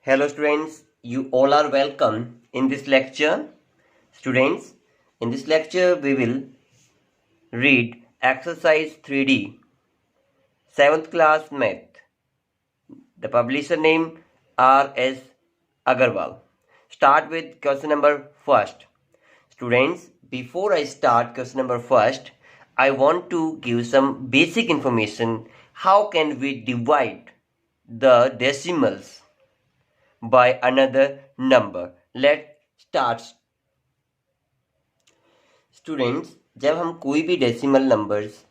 Hello students, you all are welcome in this lecture. Students, in this lecture we will read exercise 3D, 7th class math. The publisher name R.S. Agarwal. Start with question number first. Students, before I start question number first, I want to give some basic information. How can we divide the decimals by another number? Let's start. Students, जब हम कोई भी decimal numbers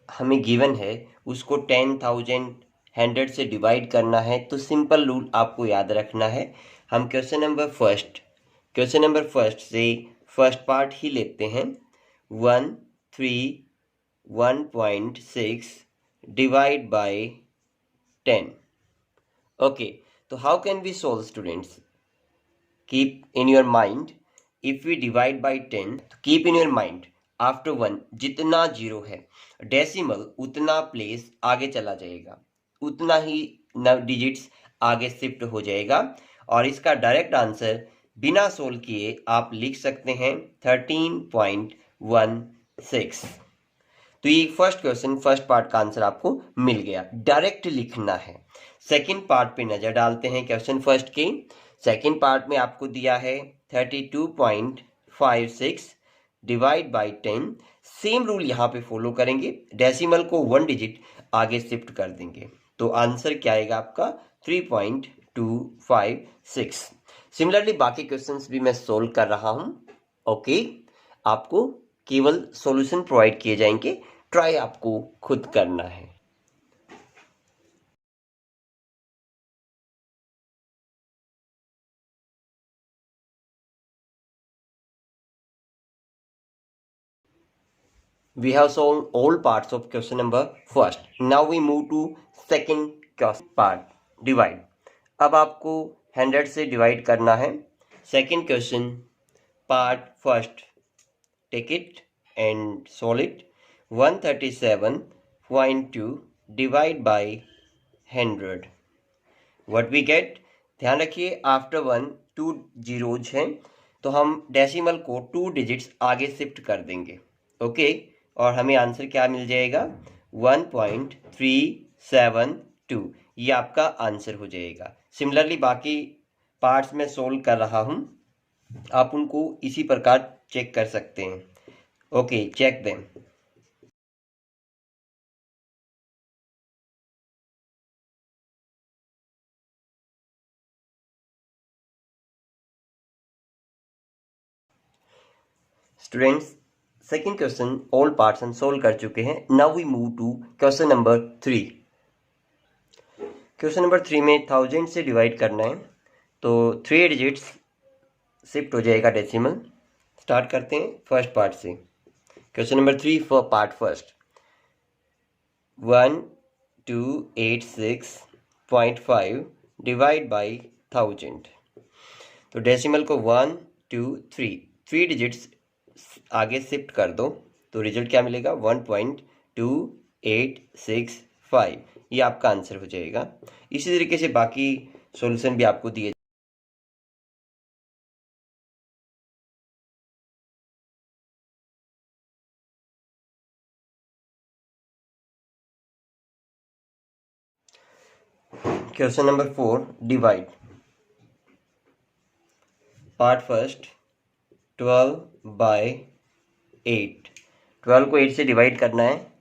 हमें given है उसको 10,000 100 से divide करना है तो सिंपल रूल आपको याद रखना है। हम क्वेश्चन नंबर फर्स्ट से फर्स्ट पार्ट ही लेते हैं। 131.6 डिवाइड बाय 10। ओके, तो how can we solve students? Keep in your mind, if we divide by 10 तो keep in your mind after 1 जितना जीरो है डेसिमल उतना प्लेस आगे चला जाएगा, उतना ही डिजिट्स आगे शिफ्ट हो जाएगा और इसका डायरेक्ट आंसर बिना सोल्व किए आप लिख सकते हैं 13.16। तो ये फर्स्ट क्वेश्चन फर्स्ट पार्ट का आंसर आपको मिल गया। डायरेक्ट लिखना है। सेकंड पार्ट पे नजर डालते हैं क्वेश्चन फर्स्ट के। सेकंड पार्ट में आपको दिया है 32.56 डिवाइड बाई 10। सेम रूल यहाँ पे फॉलो करेंगे, डेसिमल को 1 डिजिट आगे शिफ्ट कर देंगे तो आंसर क्या आएगा आपका 3.256। सिमिलरली बाकी क्वेश्चंस भी मैं सोल्व कर रहा हूँ। ओके, आपको केवल सॉल्यूशन प्रोवाइड किए जाएंगे, ट्राई आपको खुद करना है। We have solved all parts of question number first. Now we move to second question part, divide. अब आपको 100 से डिवाइड करना है। Second question part first, take it and solve it. 137.2 divide by 100, what we get? ध्यान रखिए after 1 2 zeros हैं तो हम डेसिमल को 2 डिजिट्स आगे शिफ्ट कर देंगे। ओके, और हमें आंसर क्या मिल जाएगा 1.372। ये आपका आंसर हो जाएगा। सिमिलरली बाकी पार्ट्स में सोल्व कर रहा हूं, आप उनको इसी प्रकार चेक कर सकते हैं। Okay, check them. Students, second question all parts हम सोल्व कर चुके हैं। Now we move to question number 3। Question number 3 में 1000 से डिवाइड करना है तो 3 डिजिट्स शिफ्ट हो जाएगा डेसिमल। स्टार्ट करते हैं फर्स्ट पार्ट से। Question number 3 for part first, 1286.5 divide by 1000। तो डेसिमल को 1 2 3 डिजिट्स आगे शिफ्ट कर दो तो रिजल्ट क्या मिलेगा 1.2865। ये आपका आंसर हो जाएगा। इसी तरीके से बाकी सॉल्यूशन भी आपको दिए। Question number 4 divide part first 12 by 8। 12 को 8 से डिवाइड करना है।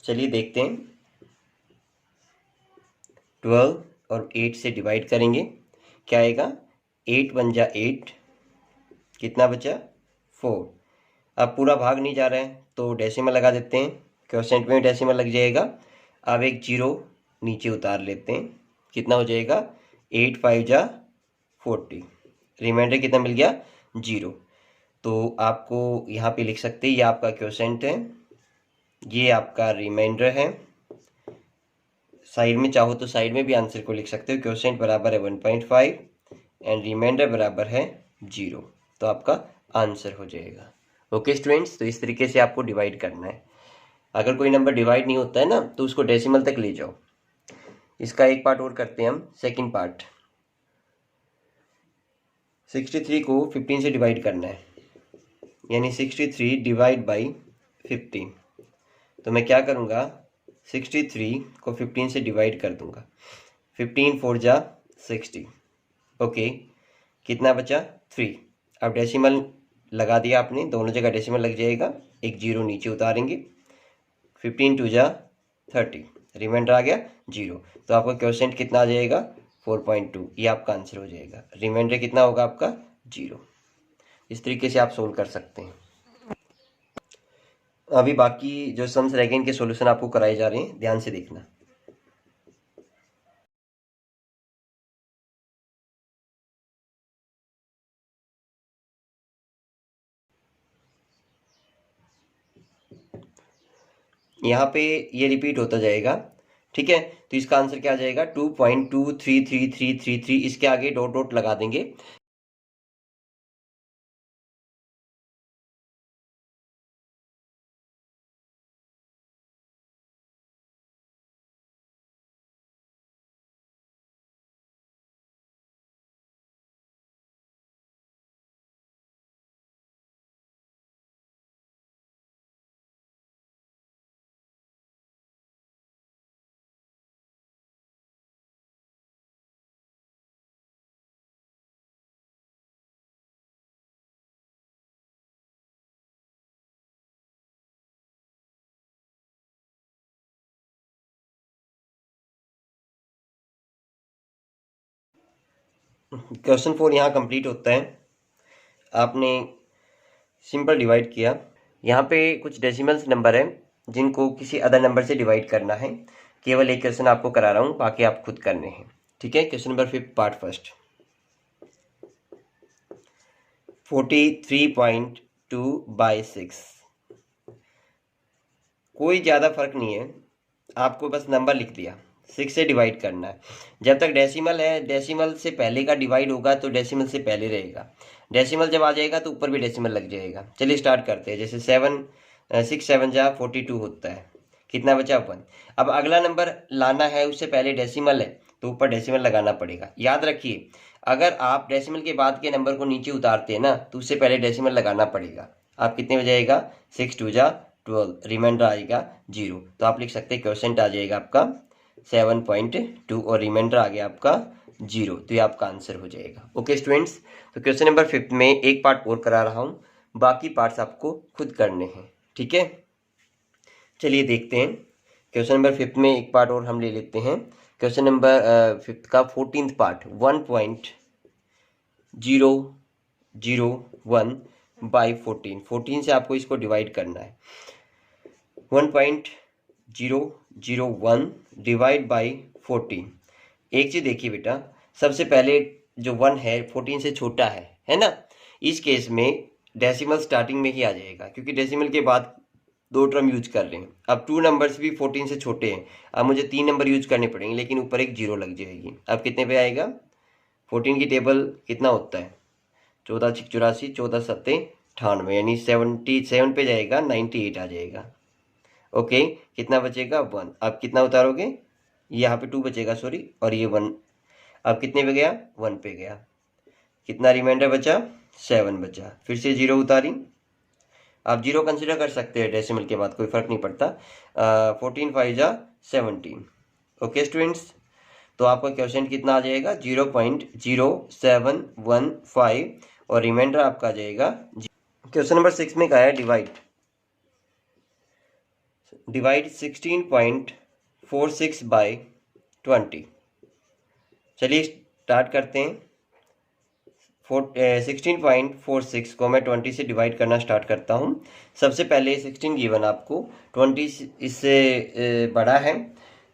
चलिए देखते हैं। 12 और 8 से डिवाइड करेंगे, क्या आएगा 8 1 जा 8, कितना बचा 4। अब पूरा भाग नहीं जा रहा है तो डेसिमल लगा देते हैं। क्वेश्चन में डेसिमल लग जाएगा। अब एक जीरो नीचे उतार लेते हैं, कितना हो जाएगा 8 5 जा 40, रिमाइंडर कितना मिल गया 0। तो आपको यहाँ पे लिख सकते हैं ये आपका क्वेश्चन है, ये आपका रिमाइंडर है। साइड में चाहो तो साइड में भी आंसर को लिख सकते हो। क्वेश्चन बराबर है 1.5 एंड रिमाइंडर बराबर है 0, तो आपका आंसर हो जाएगा। ओके स्टूडेंट्स, तो इस तरीके से आपको डिवाइड करना है। अगर कोई नंबर डिवाइड नहीं होता है ना तो उसको डेसिमल तक ले जाओ। इसका एक पार्ट और करते हैं हम, सेकंड पार्ट। 63 को 15 से डिवाइड करना है, यानी 63 डिवाइड बाई 15। तो मैं क्या करूँगा, 63 को 15 से डिवाइड कर दूँगा। 15 4 जा 60। ओके, कितना बचा 3। अब डेसिमल लगा दिया आपने, दोनों जगह डेसिमल लग जाएगा, एक जीरो नीचे उतारेंगे। 15 2 जा 30, रिमाइंडर आ गया 0। तो आपका क्वेश्चन कितना आ जाएगा 4.2, ये आपका आंसर हो जाएगा। रिमाइंडर कितना होगा आपका 0। इस तरीके से आप सोल्व कर सकते हैं। अभी बाकी जो सम्स रह गए इनके सॉल्यूशन आपको कराए जा रहे हैं, ध्यान से देखना। यहाँ पे ये रिपीट होता जाएगा, ठीक है। तो इसका आंसर क्या आ जाएगा 2.2333333, इसके आगे डॉट डॉट लगा देंगे। क्वेश्चन 4 यहाँ कंप्लीट होता है। आपने सिंपल डिवाइड किया, यहाँ पे कुछ डेसिमल्स नंबर है जिनको किसी अदर नंबर से डिवाइड करना है। केवल एक क्वेश्चन आपको करा रहा हूँ, बाकी आप खुद करने हैं, ठीक है। Question number 5 part first, 43.2/6। कोई ज़्यादा फर्क नहीं है, आपको बस नंबर लिख दिया, 6 से डिवाइड करना है। जब तक डेसिमल है, डेसिमल से पहले का डिवाइड होगा तो डेसिमल से पहले रहेगा। डेसिमल जब आ जाएगा तो ऊपर भी डेसिमल लग जाएगा। चलिए स्टार्ट करते हैं। जैसे 6 7 जा 42 होता है, कितना बचा 1। अब अगला नंबर लाना है, उससे पहले डेसिमल है तो ऊपर डेसिमल लगाना पड़ेगा। याद रखिए, अगर आप डेसिमल के बाद के नंबर को नीचे उतारते हैं ना तो उससे पहले डेसिमल लगाना पड़ेगा। आप कितने हो जाएगा 6 2 जा 12, रिमाइंडर आएगा 0। तो आप लिख सकते हैं क्वेश्चन आ जाएगा आपका 7.2 और रिमाइंडर आ गया आपका 0। तो ये आपका आंसर हो जाएगा। ओके स्टूडेंट्स, तो क्वेश्चन नंबर 5 में एक पार्ट और करा रहा हूँ, बाकी पार्ट्स आपको खुद करने हैं, ठीक है। चलिए देखते हैं। क्वेश्चन नंबर 5 में एक पार्ट और हम ले लेते हैं। क्वेश्चन नंबर 5 का 14th पार्ट, 1.001/14। 14 से आपको इसको डिवाइड करना है। 1.001 डिवाइड बाई 14। एक चीज़ देखिए बेटा, सबसे पहले जो 1 है 14 से छोटा है ना। इस केस में डेसिमल स्टार्टिंग में ही आ जाएगा, क्योंकि डेसिमल के बाद 2 टर्म यूज कर रहे हैं। अब 2 नंबर्स भी 14 से छोटे हैं, अब मुझे 3 नंबर यूज करने पड़ेंगे, लेकिन ऊपर एक 0 लग जाएगी। अब कितने पे आएगा, 14 की टेबल कितना होता है 14 6 84, 14 7 98, यानी 77 पे जाएगा, 98 आ जाएगा। ओके, कितना बचेगा 1। अब कितना उतारोगे, यहाँ पे 2 बचेगा सॉरी, और ये 1। अब कितने पे गया 1 पे गया। कितना रिमाइंडर बचा 7 बचा। फिर से 0 उतारी, आप 0 कंसिडर कर सकते हैं डेसिमल के बाद, कोई फर्क नहीं पड़ता। 14 5 जा 17। ओके स्टूडेंट्स, तो आपका क्वेश्चन कितना आ जाएगा 0.0715 और रिमाइंडर आपका आ जाएगा। क्वेश्चन नंबर 6 में कहा है डिवाइड 16.46/20। चलिए स्टार्ट करते हैं। 16.46 को मैं 20 से डिवाइड करना स्टार्ट करता हूँ। सबसे पहले 16 गिवन आपको, 20 इससे बड़ा है,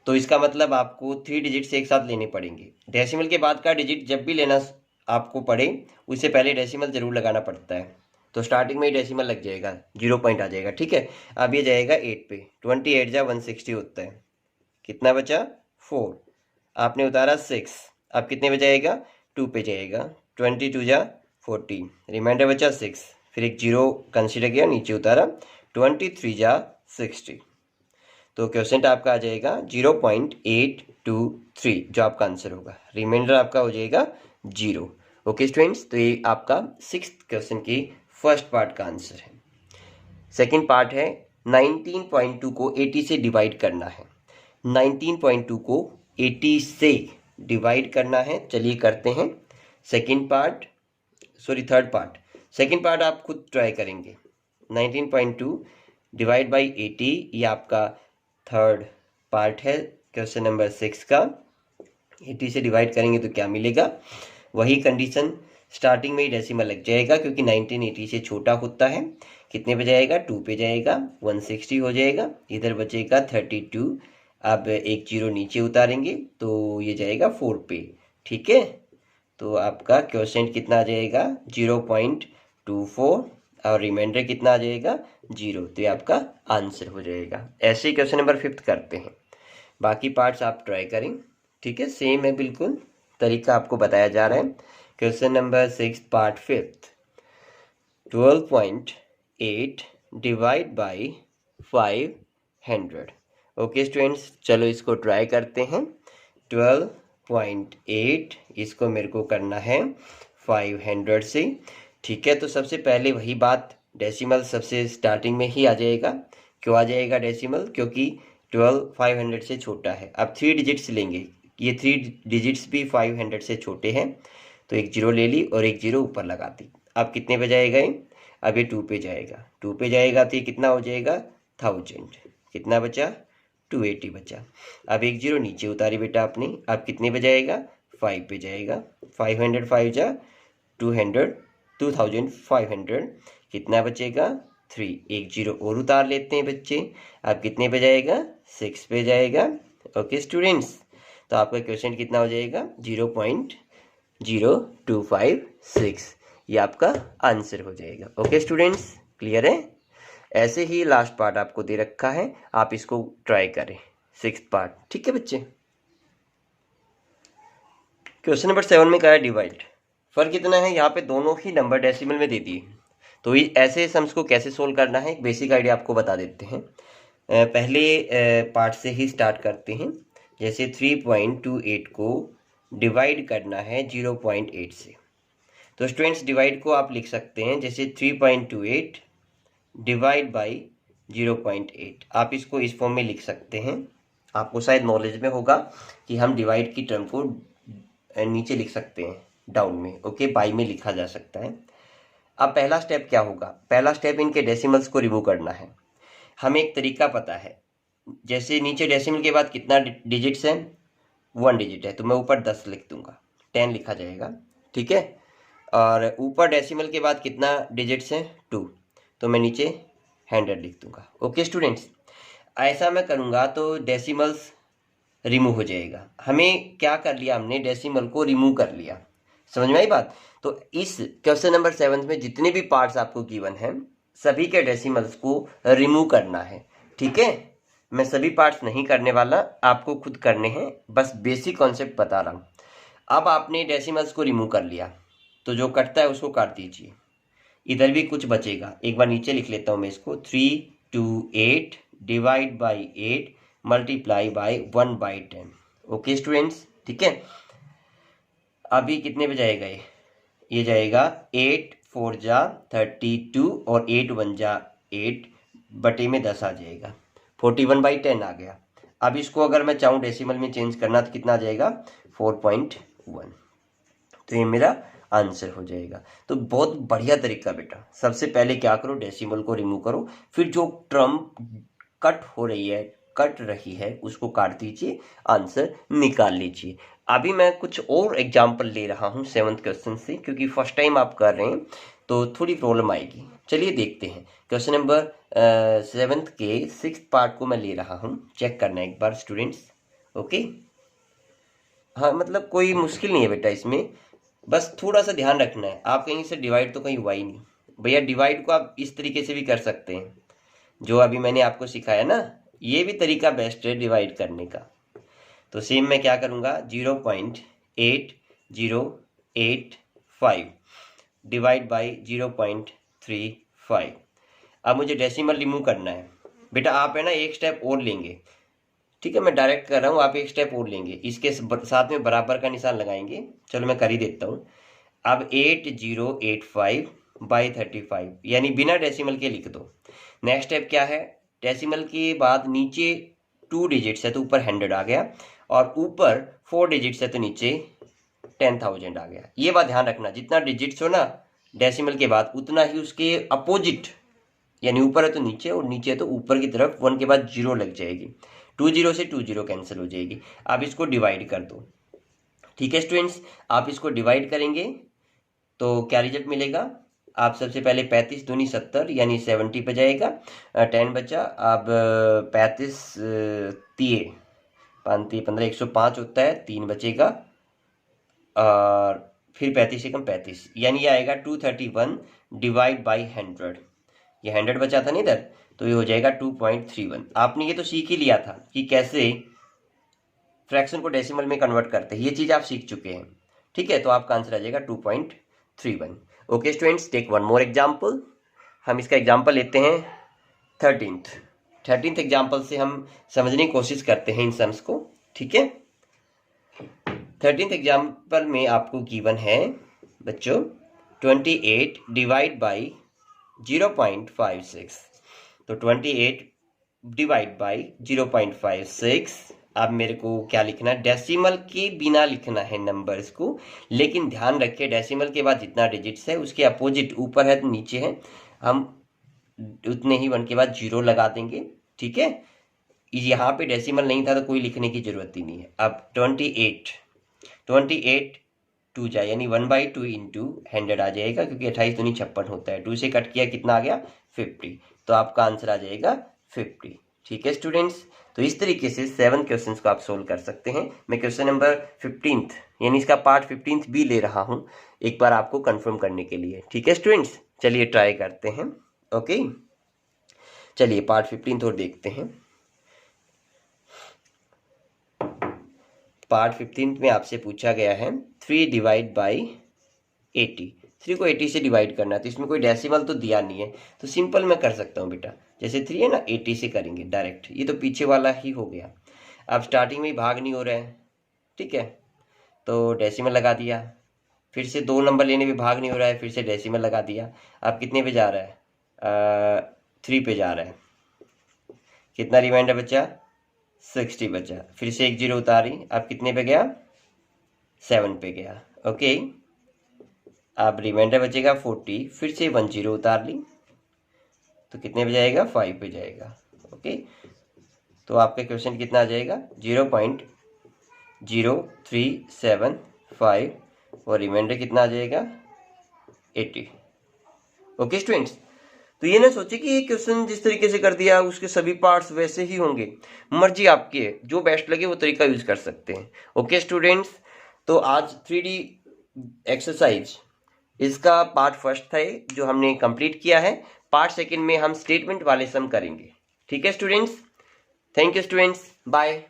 तो इसका मतलब आपको 3 डिजिट से एक साथ लेने पड़ेंगे। डेसिमल के बाद का डिजिट जब भी लेना आपको पड़े, उससे पहले डेसिमल जरूर लगाना पड़ता है। तो स्टार्टिंग में ही डेसिमल लग जाएगा, 0 पॉइंट आ जाएगा, ठीक है। अब ये जाएगा 8 पे, 28 जा 160 होता है। कितना बचा 4, आपने उतारा 6। अब कितने पे जाएगा 2 पे जाएगा, 22 जा 40, रिमाइंडर बचा 6। फिर एक 0 कंसीडर किया, नीचे उतारा, 23 जा 60। तो क्वेश्चन आपका आ जाएगा 0.823, जो आपका आंसर होगा। रिमाइंडर आपका हो जाएगा 0। ओके स्टूडेंट्स, तो ये आपका 6th क्वेश्चन की फर्स्ट पार्ट का आंसर है। सेकंड पार्ट है 19.2 को 80 से डिवाइड करना है। 19.2 को 80 से डिवाइड करना है, चलिए करते हैं। Third part. सेकंड पार्ट आप खुद ट्राई करेंगे। 19.2 डिवाइड बाई 80, ये आपका थर्ड पार्ट है क्वेश्चन नंबर 6 का। 80 से डिवाइड करेंगे तो क्या मिलेगा, वही कंडीशन, स्टार्टिंग में ही डेसिमल लग जाएगा क्योंकि 19 80 से छोटा होता है। कितने पे जाएगा, 2 पे जाएगा, 160 हो जाएगा, इधर बचेगा 32। अब एक जीरो नीचे उतारेंगे तो ये जाएगा 4 पे। ठीक है, तो आपका क्वेश्चन कितना आ जाएगा, 0.24 और रिमाइंडर कितना आ जाएगा, 0। तो ये आपका आंसर हो जाएगा। ऐसे ही क्वेश्चन नंबर 5 करते हैं। बाकी पार्ट्स आप ट्राई करें। ठीक है, सेम है बिल्कुल, तरीका आपको बताया जा रहा है। Question number 6 part 5, 12.8 divide by 500। Okay students, चलो इसको ट्राई करते हैं। 12.8 इसको मेरे को करना है 500 से। ठीक है, तो सबसे पहले वही बात, डेसिमल सबसे स्टार्टिंग में ही आ जाएगा। क्यों आ जाएगा डेसिमल, क्योंकि 12 500 से छोटा है। अब 3 डिजिट्स लेंगे, ये 3 डिजिट्स भी 500 से छोटे हैं, तो एक जीरो ले ली और एक जीरो ऊपर लगा दी। अब कितने पे जाएगा ये, अब ये 2 पे जाएगा। 2 पे जाएगा तो ये कितना हो जाएगा, 1000। कितना बचा, 280 बचा। अब एक जीरो नीचे उतारी बेटा आपने, अब कितने पे जाएगा, 5 पे जाएगा। 500 5 जा 200, 2500। कितना बचेगा, 3। एक जीरो और उतार लेते हैं बच्चे, अब कितने पे जाएगा, 6 पे जाएगा। ओके स्टूडेंट्स, तो आपका क्वेश्चन कितना हो जाएगा, 0.0256, ये आपका आंसर हो जाएगा। ओके स्टूडेंट्स, क्लियर है। ऐसे ही लास्ट पार्ट आपको दे रखा है, आप इसको ट्राई करें, 6th पार्ट। ठीक है बच्चे, क्वेश्चन नंबर 7 में क्या है, डिवाइड। फर्क कितना है, यहाँ पे दोनों ही नंबर डेसिमल में दे दिए, तो ऐसे सम्स को कैसे सोल्व करना है, एक बेसिक आइडिया आपको बता देते हैं। पहले पार्ट से ही स्टार्ट करते हैं। जैसे 3.28 को डिवाइड करना है 0.8 से, तो स्टूडेंट्स डिवाइड को आप लिख सकते हैं जैसे 3.28 डिवाइड बाई 0.8। आप इसको इस फॉर्म में लिख सकते हैं। आपको शायद नॉलेज में होगा कि हम डिवाइड की टर्म को नीचे लिख सकते हैं, डाउन में। ओके, बाई में लिखा जा सकता है। अब पहला स्टेप क्या होगा, पहला स्टेप इनके डेसिमल्स को रिमूव करना है। हमें एक तरीका पता है, जैसे नीचे डेसिमल के बाद कितना डिजिट्स है, 1 डिजिट है, तो मैं ऊपर 10 लिख दूंगा, 10 लिखा जाएगा। ठीक है, और ऊपर डेसिमल के बाद कितना डिजिट्स है, 2, तो मैं नीचे 100 लिख दूंगा। ओके स्टूडेंट्स, ऐसा मैं करूंगा तो डेसिमल्स रिमूव हो जाएगा। हमें क्या कर लिया, हमने डेसिमल को रिमूव कर लिया। समझ में आई बात। तो इस क्वेश्चन नंबर 7 में जितने भी पार्ट्स आपको गिवन हैं, सभी के डेसिमल्स को रिमूव करना है। ठीक है, मैं सभी पार्ट्स नहीं करने वाला, आपको खुद करने हैं, बस बेसिक कॉन्सेप्ट बता रहा हूँ। अब आपने डेसिमल्स को रिमूव कर लिया, तो जो कटता है उसको काट दीजिए। इधर भी कुछ बचेगा, एक बार नीचे लिख लेता हूँ मैं इसको। 328 divide by 8 multiply by 1/10। Okay students, ठीक है। अभी कितने पे जाएगा ये जाएगा 8 4 जा 32 और 8 1 जा 8 बटे में 10 आ जाएगा, 41/10 आ गया। अब इसको अगर मैं चाहूँ डेसिमल में चेंज करना तो कितना आ जाएगा, 4.1। तो ये मेरा आंसर हो जाएगा। तो बहुत बढ़िया तरीका बेटा, सबसे पहले क्या करो, डेसिमल को रिमूव करो, फिर जो टर्म कट रही है उसको काट दीजिए, आंसर निकाल लीजिए। अभी मैं कुछ और एग्जाम्पल ले रहा हूँ 7th क्वेश्चन से, क्योंकि फर्स्ट टाइम आप कर रहे हैं तो थोड़ी प्रॉब्लम आएगी। चलिए देखते हैं। क्वेश्चन नंबर 7th के 6th पार्ट को मैं ले रहा हूँ, चेक करना एक बार स्टूडेंट्स। ओके, हाँ मतलब कोई मुश्किल नहीं है बेटा इसमें, बस थोड़ा सा ध्यान रखना है। आप कहीं से डिवाइड तो कहीं हुआ ही नहीं भैया। डिवाइड को आप इस तरीके से भी कर सकते हैं, जो अभी मैंने आपको सिखाया ना, ये भी तरीका बेस्ट है डिवाइड करने का। तो सेम मैं क्या करूँगा, 0.8085 डिवाइड बाई 0.35। अब मुझे डेसिमल रिमूव करना है बेटा। आप है ना एक स्टेप और लेंगे, ठीक है, मैं डायरेक्ट कर रहा हूँ, आप एक स्टेप और लेंगे, इसके साथ में बराबर का निशान लगाएंगे। चलो मैं कर ही देता हूँ। अब 8085 बाई 35 यानी बिना डेसिमल के लिख दो। नेक्स्ट स्टेप क्या है, डेसिमल के बाद नीचे 2 डिजिट्स है तो ऊपर 100 आ गया, और ऊपर 4 डिजिट्स है तो नीचे 10,000 आ गया। ये बात ध्यान रखना, जितना डिजिट्स हो ना डेसिमल के बाद उतना ही उसके अपोजिट, यानी ऊपर है तो नीचे और नीचे है तो ऊपर की तरफ 1 के बाद 0 लग जाएगी। 20 से 20 कैंसिल हो जाएगी। आप इसको डिवाइड कर दो। ठीक है स्टूडेंट्स, आप इसको डिवाइड करेंगे तो क्या रिजल्ट मिलेगा। आप सबसे पहले 35 दूनी 70 यानी 70 पे जाएगा, 10 बचा। अब 35 तिये 5 15 105 होता है, 3 बचेगा, और फिर 35 से कम 35 यानी ये आएगा 231 डिवाइड बाई 100। ये 100 बचा था ना इधर, तो ये हो जाएगा 2.31। आपने ये तो सीख ही लिया था कि कैसे फ्रैक्शन को डेसिमल में कन्वर्ट करते हैं, ये चीज़ आप सीख चुके हैं। ठीक है, तो आपका आंसर आ जाएगा 2.31। Okay students, take one more example. हम इसका एग्जाम्पल लेते हैं 13th एग्जाम्पल से हम समझने की कोशिश करते हैं इन सम्स को। ठीक है, 13th एग्जाम्पल में आपको गिवन है बच्चों 28 डिवाइड बाई 0.56। तो 28 डिवाइड बाई 0.56। अब मेरे को क्या लिखना है, डेसिमल के बिना लिखना है नंबर्स को, लेकिन ध्यान रखिए डेसिमल के बाद जितना डिजिट्स है उसके अपोजिट ऊपर है तो नीचे है, हम उतने ही 1 के बाद 0 लगा देंगे। ठीक है, यहाँ पे डेसिमल नहीं था तो कोई लिखने की जरूरत ही नहीं है। अब 28 2 जाए यानी 1/2 इंटू 100 आ जाएगा, क्योंकि 28 दूनी 56 होता है। 2 से कट किया कितना आ गया 50, तो आपका आंसर आ जाएगा 50। ठीक है स्टूडेंट्स, तो इस तरीके से 7 क्वेश्चंस को आप सोल्व कर सकते हैं। मैं क्वेश्चन नंबर 15 यानी इसका पार्ट 15 भी ले रहा हूं एक बार आपको कंफर्म करने के लिए। ठीक है स्टूडेंट्स, चलिए ट्राई करते हैं। ओके, चलिए पार्ट 15 और देखते हैं। पार्ट 15 में आपसे पूछा गया है 3 डिवाइड बाई 80। 3 को 80 से डिवाइड करना है, तो इसमें कोई डेसिमल तो दिया नहीं है, तो सिंपल मैं कर सकता हूँ बेटा। जैसे 3 है ना, 80 से करेंगे डायरेक्ट, ये तो पीछे वाला ही हो गया। अब स्टार्टिंग में ही भाग नहीं हो रहा है, ठीक है, तो डेसिमल लगा दिया। फिर से 2 नंबर लेने में भाग नहीं हो रहा है, फिर से डेसिमल लगा दिया। अब कितने पे जा रहा है, 3 पे जा रहा है। कितना रिमाइंडर बचा, 60 बचा। फिर से 1 0 उतारी, अब कितने पे गया, 7 पे गया। ओके, अब रिमाइंडर बचेगा 40, फिर से 1 0 उतार ली, तो कितने पे जाएगा, 5 पे जाएगा। ओके, तो आपका क्वेश्चन कितना आ जाएगा, 0.0375 और रिमाइंडर कितना आ जाएगा 80। ओके स्टूडेंट्स, तो ये ना सोचे कि ये क्वेश्चन जिस तरीके से कर दिया उसके सभी पार्ट्स वैसे ही होंगे। मर्जी आपकी है, जो बेस्ट लगे वो तरीका यूज कर सकते हैं। ओके स्टूडेंट्स, तो आज 3D एक्सरसाइज इसका पार्ट फर्स्ट था जो हमने कंप्लीट किया है। पार्ट सेकंड में हम स्टेटमेंट वाले सम करेंगे। ठीक है students, thank you students, bye.